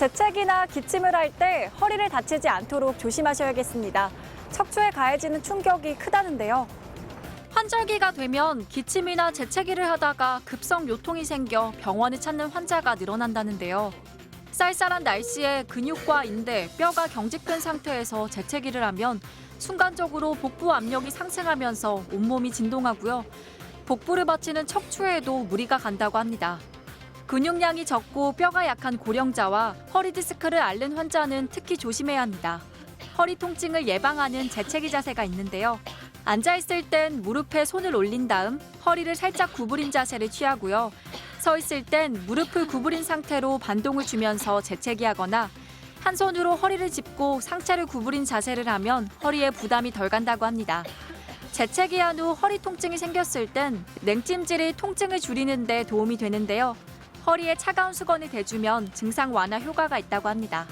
재채기나 기침을 할 때 허리를 다치지 않도록 조심하셔야겠습니다. 척추에 가해지는 충격이 크다는데요. 환절기가 되면 기침이나 재채기를 하다가 급성 요통이 생겨 병원을 찾는 환자가 늘어난다는데요. 쌀쌀한 날씨에 근육과 인대, 뼈가 경직된 상태에서 재채기를 하면 순간적으로 복부 압력이 상승하면서 온몸이 진동하고요. 복부를 받치는 척추에도 무리가 간다고 합니다. 근육량이 적고 뼈가 약한 고령자와 허리 디스크를 앓는 환자는 특히 조심해야 합니다. 허리 통증을 예방하는 재채기 자세가 있는데요. 앉아있을 땐 무릎에 손을 올린 다음 허리를 살짝 구부린 자세를 취하고요. 서 있을 땐 무릎을 구부린 상태로 반동을 주면서 재채기하거나 한 손으로 허리를 짚고 상체를 구부린 자세를 하면 허리에 부담이 덜 간다고 합니다. 재채기한 후 허리 통증이 생겼을 땐 냉찜질이 통증을 줄이는 데 도움이 되는데요. 허리에 차가운 수건을 대주면 증상 완화 효과가 있다고 합니다.